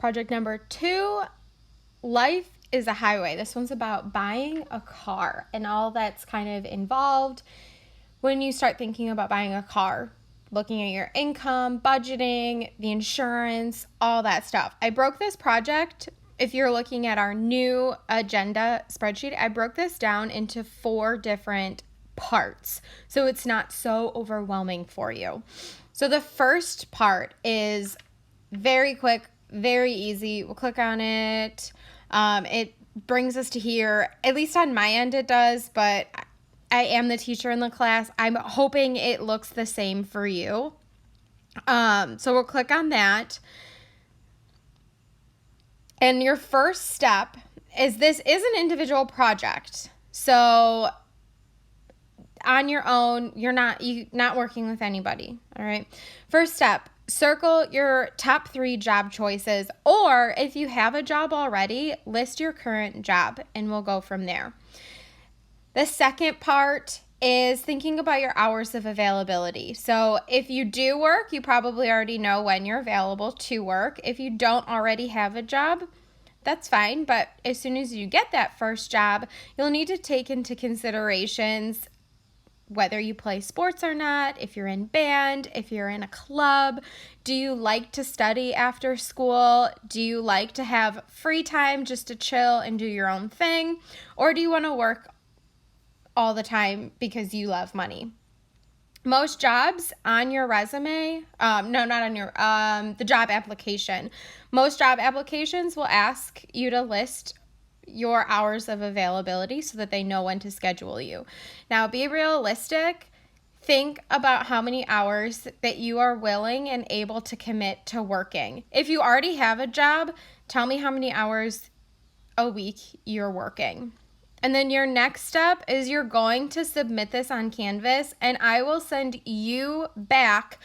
project number 2, life is a highway. This one's about buying a car and all that's kind of involved when you start thinking about buying a car. Looking at your income, budgeting, the insurance, all that stuff. I broke this project, if you're looking at our new agenda spreadsheet, I broke this down into 4 different parts so it's not so overwhelming for you. So the first part is very quick, very easy. We'll click on it. It brings us to here. At least on my end it does, but I am the teacher in the class. I'm hoping it looks the same for you. So we'll click on that. And your first step is, this is an individual project. So on your own, you're not working with anybody. All right. First step, circle your top 3 job choices, or if you have a job already, list your current job and we'll go from there. The second part is thinking about your hours of availability. So if you do work, you probably already know when you're available to work. If you don't already have a job, that's fine. But as soon as you get that first job, you'll need to take into considerations whether you play sports or not, if you're in band, if you're in a club. Do you like to study after school? Do you like to have free time just to chill and do your own thing? Or do you want to work all the time because you love money? Most jobs on your resume, the job application, most job applications will ask you to list your hours of availability so that they know when to schedule you. Now, be realistic. Think about how many hours that you are willing and able to commit to working. If you already have a job, tell me how many hours a week you're working. And then your next step is you're going to submit this on Canvas, and I will send you back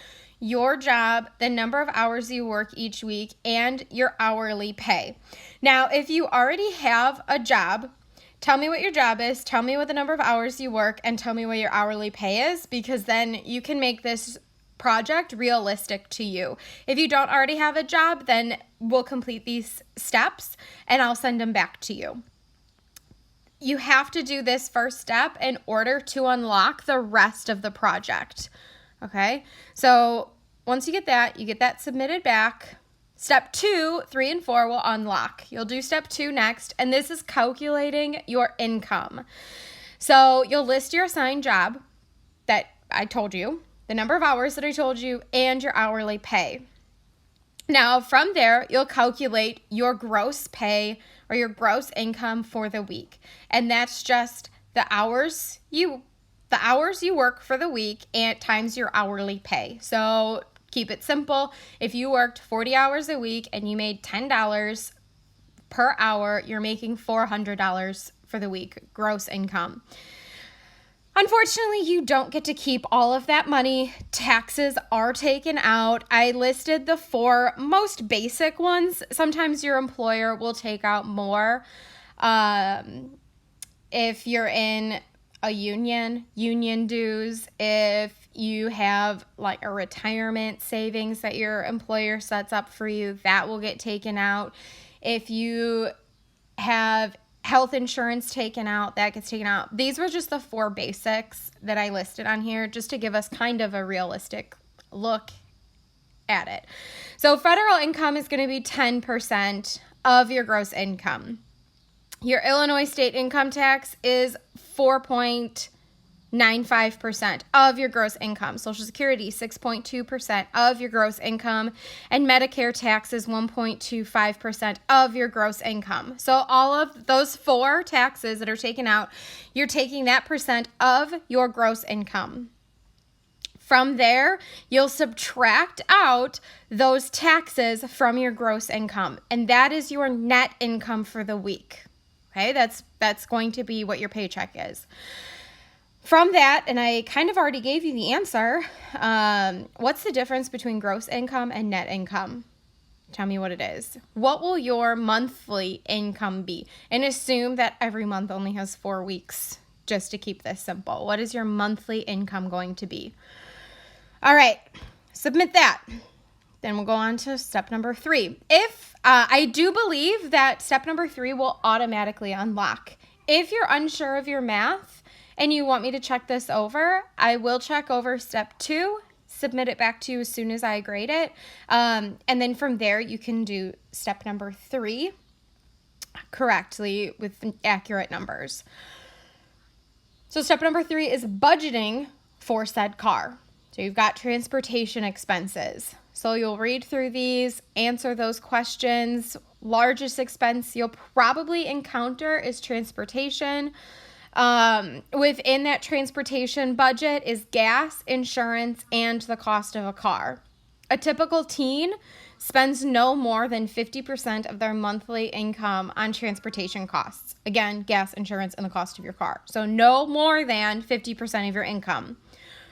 your job, the number of hours you work each week, and your hourly pay. Now, if you already have a job, tell me what your job is, tell me what the number of hours you work, and tell me what your hourly pay is, because then you can make this project realistic to you. If you don't already have a job, then we'll complete these steps and I'll send them back to you. You have to do this first step in order to unlock the rest of the project. Okay, so once you get that submitted back, step 2, 3, and 4 will unlock. You'll do step 2 next, and this is calculating your income. So you'll list your assigned job that I told you, the number of hours that I told you, and your hourly pay. Now, from there, you'll calculate your gross pay or your gross income for the week. And that's just the hours you work for the week and times your hourly pay. So keep it simple. If you worked 40 hours a week and you made $10 per hour, you're making $400 for the week gross income. Unfortunately, you don't get to keep all of that money. Taxes are taken out. I listed the 4 most basic ones. Sometimes your employer will take out more. If you're in a union dues, if you have like a retirement savings that your employer sets up for you, that will get taken out. If you have health insurance taken out, that gets taken out. These were just the 4 basics that I listed on here just to give us kind of a realistic look at it. So federal income is going to be 10% of your gross income. Your Illinois state income tax is 4.95% of your gross income. Social Security, 6.2% of your gross income. And Medicare tax is 1.25% of your gross income. So all of those 4 taxes that are taken out, you're taking that percent of your gross income. From there, you'll subtract out those taxes from your gross income. And that is your net income for the week. Okay, that's going to be what your paycheck is. From that, and I kind of already gave you the answer, what's the difference between gross income and net income? Tell me what it is. What will your monthly income be? And assume that every month only has 4 weeks, just to keep this simple. What is your monthly income going to be? All right, submit that. then we'll go on to step number 3. If I do believe that step number 3 will automatically unlock. If you're unsure of your math and you want me to check this over, I will check over step 2, submit it back to you as soon as I grade it. And then from there, you can do step number 3 correctly with accurate numbers. So step number 3 is budgeting for said car. So you've got transportation expenses. So you'll read through these, answer those questions. Largest expense you'll probably encounter is transportation. Within that transportation budget is gas, insurance, and the cost of a car. A typical teen spends no more than 50% of their monthly income on transportation costs. Again, gas, insurance, and the cost of your car. So no more than 50% of your income.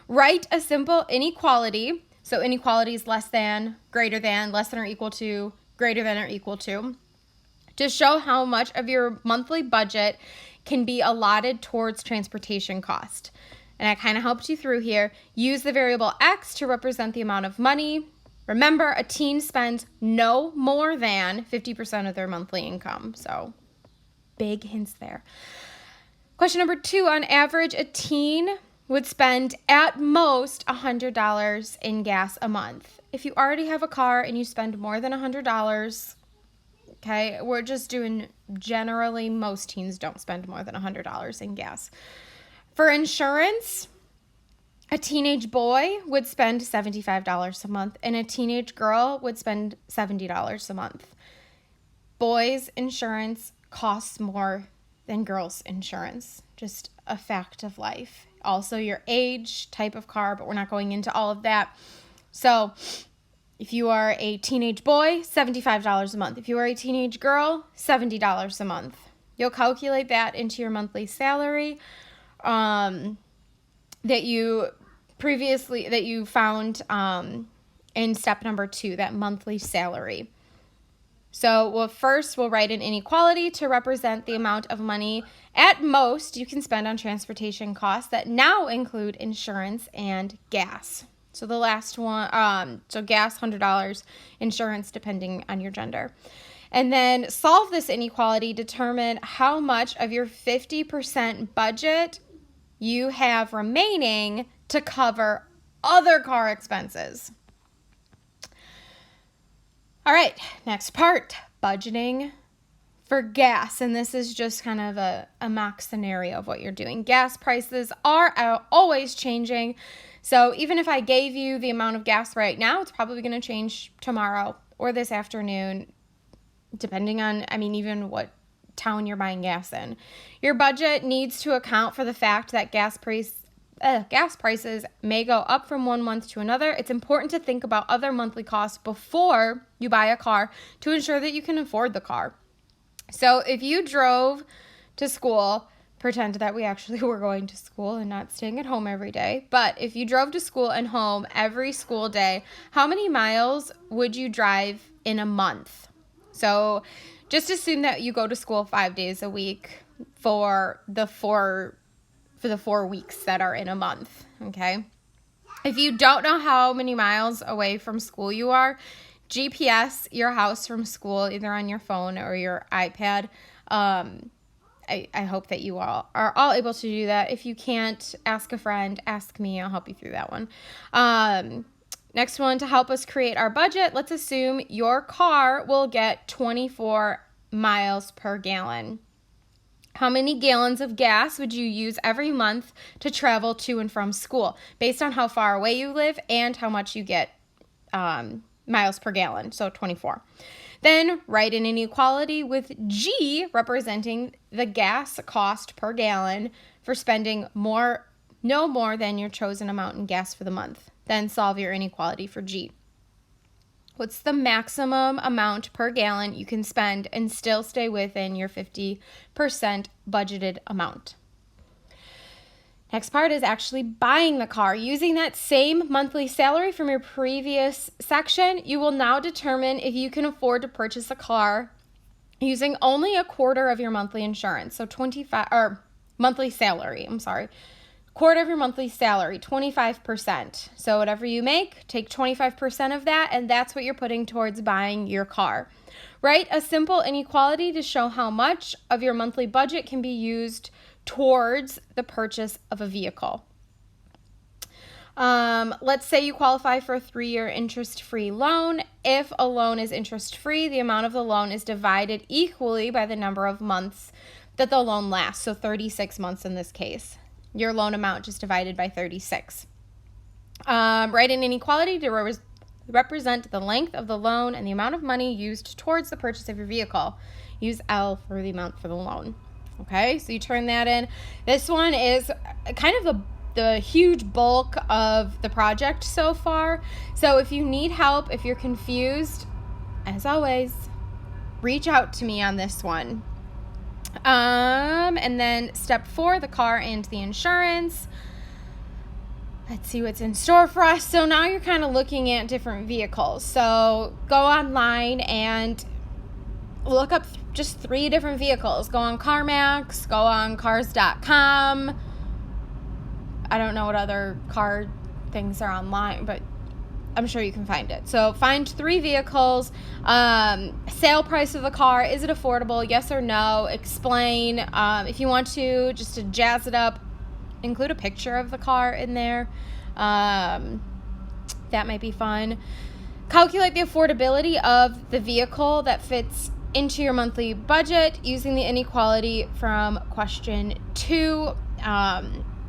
Write a simple inequality. So inequality is less than, greater than, less than or equal to, greater than or equal to show how much of your monthly budget can be allotted towards transportation cost. And I kind of helped you through here. Use the variable X to represent the amount of money. Remember, a teen spends no more than 50% of their monthly income. So big hints there. Question number 2, on average, a teen would spend at most $100 in gas a month. If you already have a car and you spend more than $100, okay, we're just doing generally, most teens don't spend more than $100 in gas. For insurance, a teenage boy would spend $75 a month and a teenage girl would spend $70 a month. Boys' insurance costs more than girls' insurance. Just a fact of life. Also your age, type of car, but we're not going into all of that. So if you are a teenage boy, $75 a month. If you are a teenage girl, $70 a month. You'll calculate that into your monthly salary that you found in step number 2, that monthly salary. So we'll write an inequality to represent the amount of money at most you can spend on transportation costs that now include insurance and gas. So the last one, so gas, $100, insurance, depending on your gender. And then solve this inequality, determine how much of your 50% budget you have remaining to cover other car expenses. All right, next part, budgeting for gas. And this is just kind of a mock scenario of what you're doing. Gas prices are always changing. So even if I gave you the amount of gas right now, it's probably going to change tomorrow or this afternoon, depending on, even what town you're buying gas in. Your budget needs to account for the fact that gas prices may go up from one month to another. It's important to think about other monthly costs before you buy a car to ensure that you can afford the car. So if you drove to school, pretend that we actually were going to school and not staying at home every day, but if you drove to school and home every school day, how many miles would you drive in a month? So just assume that you go to school 5 days a week for the 4 weeks that are in a month, okay? If you don't know how many miles away from school you are, GPS your house from school, either on your phone or your iPad. I hope that you all are all able to do that. If you can't, ask a friend, ask me, I'll help you through that one. Next one, to help us create our budget, let's assume your car will get 24 miles per gallon. How many gallons of gas would you use every month to travel to and from school, based on how far away you live and how much you get miles per gallon, so 24. Then write an inequality with G representing the gas cost per gallon for spending no more than your chosen amount in gas for the month. Then solve your inequality for G. What's the maximum amount per gallon you can spend and still stay within your 50% budgeted amount? Next part is actually buying the car. Using that same monthly salary from your previous section, you will now determine if you can afford to purchase a car using only a quarter of your monthly insurance. So monthly salary, quarter of your monthly salary, 25%. So whatever you make, take 25% of that, and that's what you're putting towards buying your car. Write a simple inequality to show how much of your monthly budget can be used towards the purchase of a vehicle. Let's say you qualify for a 3-year interest-free loan. If a loan is interest-free, the amount of the loan is divided equally by the number of months that the loan lasts. So 36 months in this case. Your loan amount just divided by 36. Write an inequality to represent the length of the loan and the amount of money used towards the purchase of your vehicle. Use L for the amount for the loan. Okay, so you turn that in. This one is kind of the huge bulk of the project so far. So if you need help, if you're confused, as always, reach out to me on this one. And then step 4, the car and the insurance. Let's see what's in store for us. So now you're kind of looking at different vehicles. So go online and look up just 3 different vehicles. Go on CarMax, go on cars.com. I don't know what other car things are online, but I'm sure you can find it. So find 3 vehicles, sale price of the car, is it affordable, yes or no, explain. If you want to, just to jazz it up, include a picture of the car in there. That might be fun. Calculate the affordability of the vehicle that fits into your monthly budget using the inequality from question 2.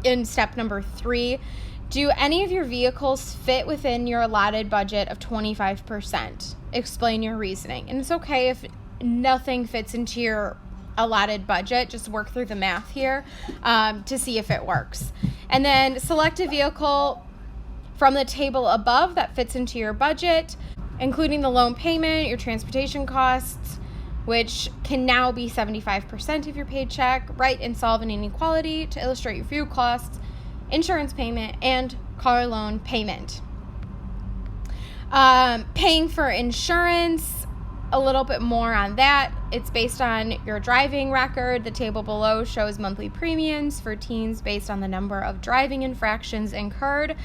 In step number 3, do any of your vehicles fit within your allotted budget of 25%? Explain your reasoning. And it's okay if nothing fits into your allotted budget. Just work through the math here to see if it works. And then select a vehicle from the table above that fits into your budget, including the loan payment, your transportation costs, which can now be 75% of your paycheck. Write and solve an inequality to illustrate your fuel costs, insurance payment, and car loan payment. Paying for insurance, a little bit more on that. It's based on your driving record. The table below shows monthly premiums for teens based on the number of driving infractions incurred.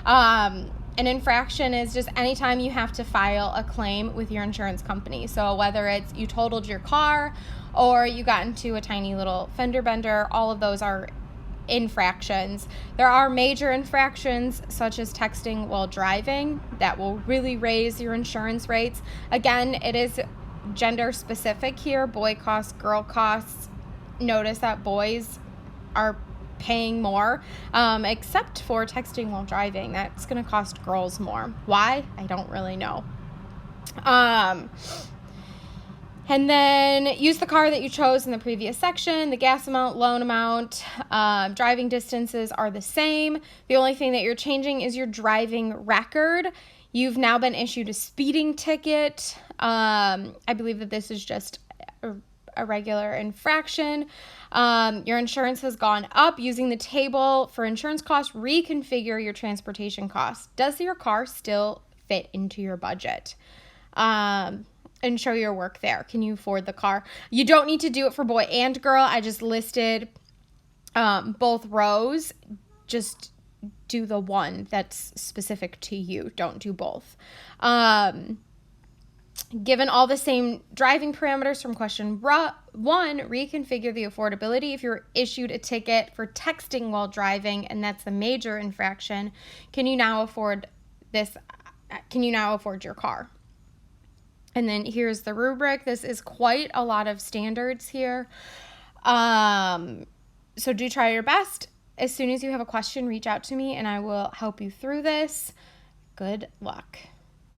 An infraction is just anytime you have to file a claim with your insurance company. So whether it's you totaled your car or you got into a tiny little fender bender, all of those are infractions. There are major infractions such as texting while driving that will really raise your insurance rates. Again, it is gender specific here. Boy costs, girl costs. Notice that boys are paying more, except for texting while driving. That's going to cost girls more. Why? I don't really know. And then use the car that you chose in the previous section. The gas amount, loan amount, driving distances are the same. The only thing that you're changing is your driving record. You've now been issued a speeding ticket. I believe that this is just a regular infraction. Your insurance has gone up. Using the table for insurance costs, reconfigure your transportation costs. Does your car still fit into your budget? And show your work there. Can you afford the car? You don't need to do it for boy and girl. I just listed both rows. Just do the one that's specific to you. Don't do both. Given all the same driving parameters from question 1, reconfigure the affordability. If you're issued a ticket for texting while driving, and that's a major infraction, can you now afford this? Can you now afford your car? And then here's the rubric. This is quite a lot of standards here. So do try your best. As soon as you have a question, reach out to me and I will help you through this. Good luck.